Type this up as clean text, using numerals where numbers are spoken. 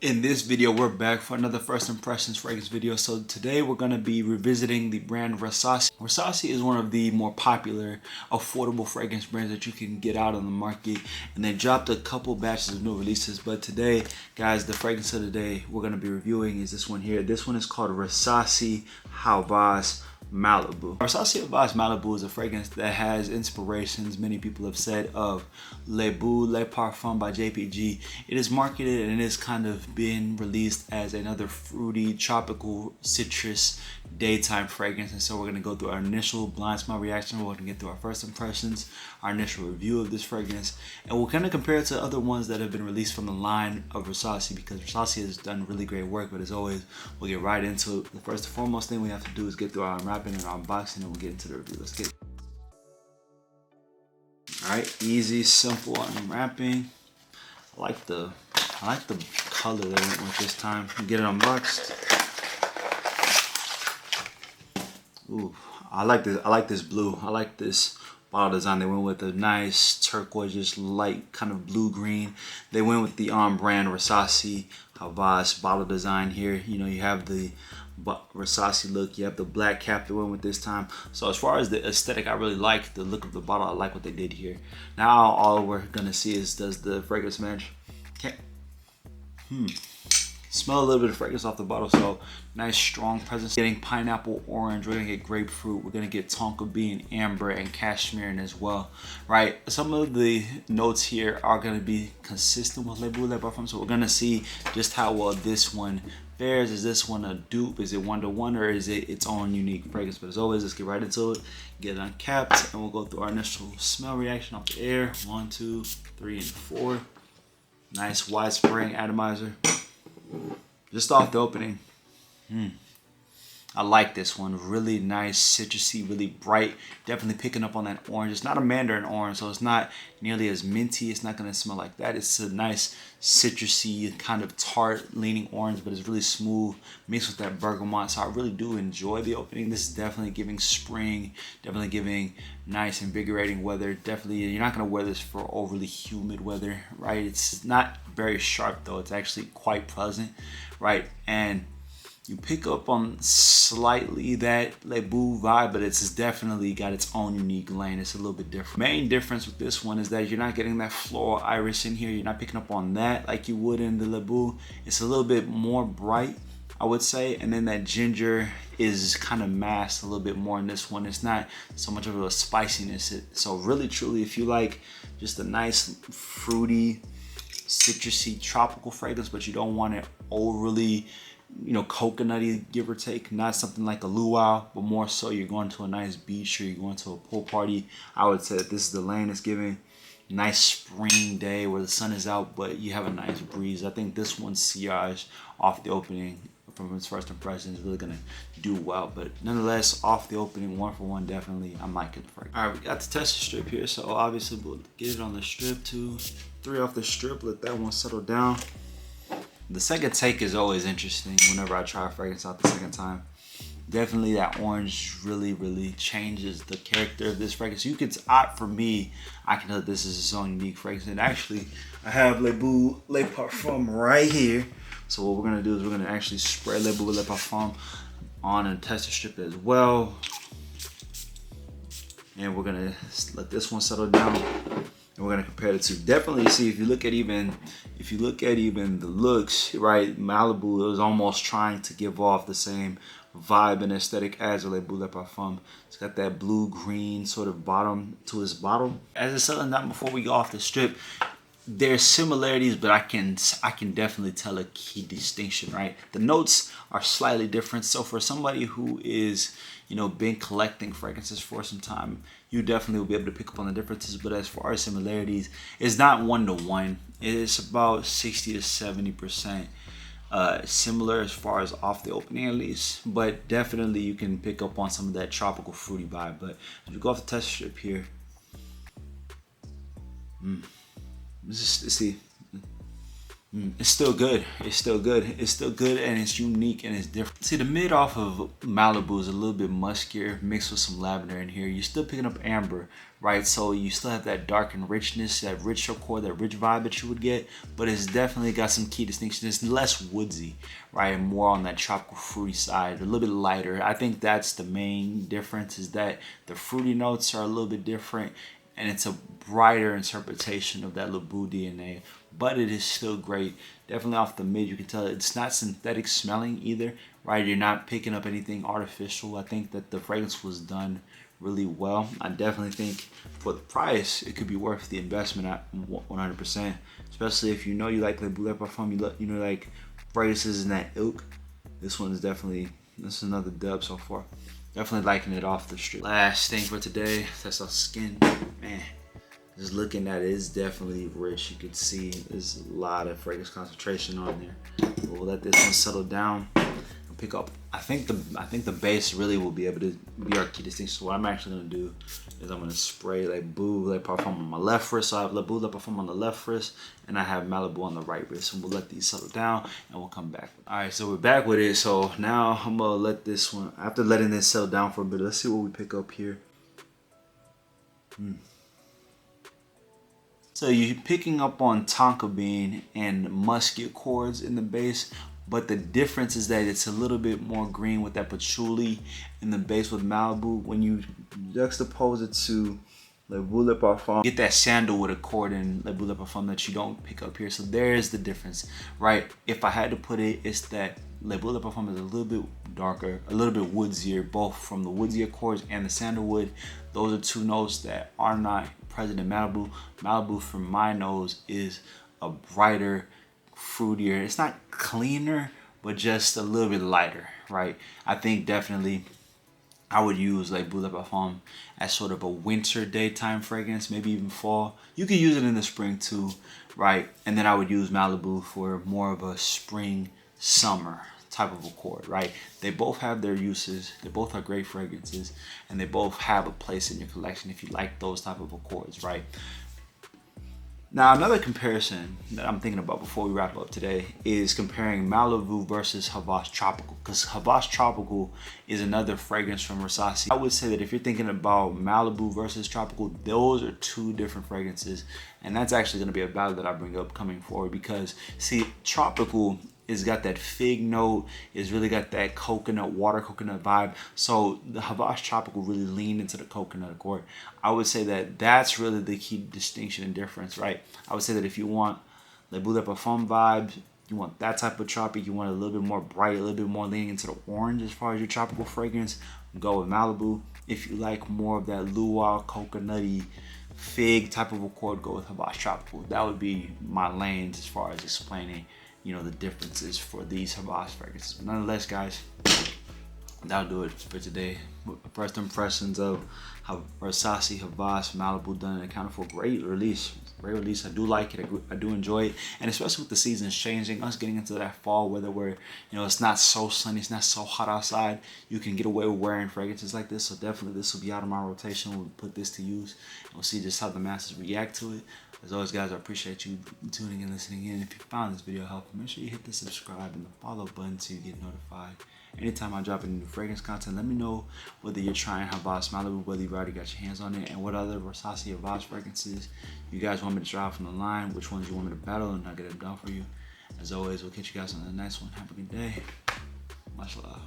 In this video, we're back for another first impressions fragrance video. So today we're going to be revisiting the brand Rasasi. Rasasi is one of the more popular, affordable fragrance brands that you can get out on the market. And they dropped a couple batches of new releases. But today, guys, the fragrance of the day we're going to be reviewing is this one here. This one is called Rasasi Hawas Malibu. Rasasi Hawas Malibu is a fragrance that has inspirations, many people have said, of Le Parfum by JPG. It is marketed and it is kind of been released as another fruity, tropical, citrus daytime fragrance. And so we're going to go through our initial blind smell reaction. We're going to get through our first impressions, our initial review of this fragrance, and we'll kind of compare it to other ones that have been released from the line of Rasasi, because Rasasi has done really great work. But as always, we'll get right into it. The first and foremost thing we have to do is get through our unwrapping and our unboxing, and we'll get into the review. Let's get it. Alright, easy, simple unwrapping. I like the color they went with this time. Get it unboxed. Ooh, I like this blue. I like this bottle design. They went with a nice turquoise, just light kind of blue green. They went with the brand Rasasi Hawas bottle design here. You know, you have the Rasasi look, you have the black cap that went with this time. So as far as the aesthetic, I really like the look of the bottle. I like what they did here. Now all we're gonna see is, does the fragrance match? Okay. Smell a little bit of fragrance off the bottle. So nice strong presence. Getting pineapple, orange. We're gonna get grapefruit. We're gonna get tonka bean, amber, and cashmere as well, right? Some of the notes here are gonna be consistent with Le Parfum. So we're gonna see just how well this one fares. Is this one a dupe? Is it one-to-one, or is it its own unique fragrance? But as always, let's get right into it. Get it uncapped, and we'll go through our initial smell reaction off the air. 1, 2, 3, and 4. Nice wide spraying atomizer. Just off the opening, I like this one. Really nice, citrusy, really bright. Definitely picking up on that orange. It's not a mandarin orange, so it's not nearly as minty. It's not going to smell like that. It's a nice citrusy, kind of tart leaning orange, but it's really smooth mixed with that bergamot. So I really do enjoy the opening. This is definitely giving spring, definitely giving nice, invigorating weather. Definitely, you're not going to wear this for overly humid weather, right? It's not very sharp though. It's actually quite pleasant, right? And you pick up on slightly that Malibu vibe, but it's definitely got its own unique lane. It's a little bit different. Main difference with this one is that you're not getting that floral iris in here. You're not picking up on that like you would in the Malibu. It's a little bit more bright, I would say, and then that ginger is kind of masked a little bit more in this one. It's not so much of a spiciness. So really, truly, if you like just a nice fruity, citrusy, tropical fragrance, but you don't want it overly, you know, coconutty, give or take, not something like a luau, but more so you're going to a nice beach or you're going to a pool party, I would say that this is the lane. It's giving nice spring day where the sun is out, but you have a nice breeze. I think this one's sillage off the opening from its first impression is really gonna do well, but nonetheless, off the opening, 1 for 1, definitely I'm liking the fragrance. All right, we got the tester strip here, so obviously we'll get it on the strip. 2, 3 off the strip, let that one settle down. The second take is always interesting whenever I try a fragrance out the second time. Definitely that orange really changes the character of this fragrance. You could, for me, I can tell that this is its own unique fragrance. And actually, I have Le Parfum right here. So what we're gonna do is we're gonna actually spray Le Parfum on a tester strip as well. And we're gonna let this one settle down. And we're gonna compare the two. Definitely see, if you look at even the looks, right? Malibu is almost trying to give off the same vibe and aesthetic as Le Parfum. It's got that blue-green sort of bottom to its bottle. As it's settling down, before we go off the strip, there's similarities, but I can definitely tell a key distinction, right? The notes are slightly different. So for somebody who is, you know, been collecting fragrances for some time, you definitely will be able to pick up on the differences. But as far as similarities, it's not 1-to-1. It's about 60 to 70% similar as far as off the opening, at least. But definitely you can pick up on some of that tropical fruity vibe. But as we go off the test strip here, let's just see. It's still good. It's still good. It's still good, and it's unique and it's different. See, the mid off of Malibu is a little bit muskier, mixed with some lavender in here. You're still picking up amber, right? So you still have that dark and richness, that rich accord, that rich vibe that you would get, but it's definitely got some key distinctions. It's less woodsy, right? And more on that tropical fruity side, a little bit lighter. I think that's the main difference, is that the fruity notes are a little bit different, and it's a brighter interpretation of that Malibu DNA, but it is still great. Definitely off the mid, you can tell it's not synthetic smelling either, right? You're not picking up anything artificial. I think that the fragrance was done really well. I definitely think for the price, it could be worth the investment at 100%, especially if you know you like Le Boulet Parfum, you know like fragrances in that ilk. This one is definitely, this is another dub so far. Definitely liking it off the street. Last thing for today, that's our skin. Man, just looking at it, it's definitely rich. You can see there's a lot of fragrance concentration on there. We'll let this one settle down and pick up. I think the base really will be able to be our key distinction. So what I'm actually gonna do is I'm gonna spray Le Boulet Parfum on my left wrist. So I have Le Boulet Parfum on the left wrist, and I have Malibu on the right wrist. And we'll let these settle down, and we'll come back. All right, so we're back with it. So now I'm gonna let this one, after letting this settle down for a bit, let's see what we pick up here. So you're picking up on tonka bean and musky accords in the base, but the difference is that it's a little bit more green with that patchouli in the base with Malibu. When you juxtapose it to Le Boulet Parfum, get that sandalwood accord in Le Boulet Parfum that you don't pick up here. So there is the difference, right? If I had to put it, it's that Le Boulet Parfum is a little bit darker, a little bit woodsier, both from the woodsy accords and the sandalwood. Those are two notes that are not present in Malibu. Malibu, from my nose, is a brighter, fruitier. It's not cleaner, but just a little bit lighter, right? I think definitely I would use Le Boulet Parfum as sort of a winter daytime fragrance, maybe even fall. You could use it in the spring too, right? And then I would use Malibu for more of a spring, summer type of accord, right? They both have their uses. They both are great fragrances, and they both have a place in your collection if you like those type of accords, right? Now, another comparison that I'm thinking about before we wrap up today is comparing Malibu versus Hawas Tropical, because Hawas Tropical is another fragrance from Rasasi. I would say that if you're thinking about Malibu versus Tropical, those are two different fragrances, and that's actually going to be a battle that I bring up coming forward, because see, Tropical it's got that fig note. It's really got that coconut, water coconut vibe. So the Hawas Tropical really leaned into the coconut accord. I would say that that's really the key distinction and difference, right? I would say that if you want Le Boulet Parfum vibes, you want that type of tropic, you want a little bit more bright, a little bit more leaning into the orange as far as your tropical fragrance, go with Malibu. If you like more of that luau, coconutty, fig type of accord, go with Hawas Tropical. That would be my lanes as far as explaining, you know, the differences for these Hawas fragrances. But nonetheless, guys, that'll do it for today. First impressions of how Rasasi Hawas Malibu done and accounted for great release. Great release. I do like it. I do enjoy it, and especially with the seasons changing, us getting into that fall weather where, you know, it's not so sunny, it's not so hot outside. You can get away with wearing fragrances like this. So definitely, this will be out of my rotation. We'll put this to use, and we'll see just how the masses react to it. As always, guys, I appreciate you tuning and listening in. If you found this video helpful, make sure you hit the subscribe and the follow button so you get notified anytime I drop any new fragrance content. Let me know whether you're trying Hawas Malibu, whether you've already got your hands on it, and what other Rasasi Hawas fragrances you guys want me to drop from the line, which ones you want me to battle, and I'll get it done for you. As always, we'll catch you guys on the next one. Have a good day. Much love.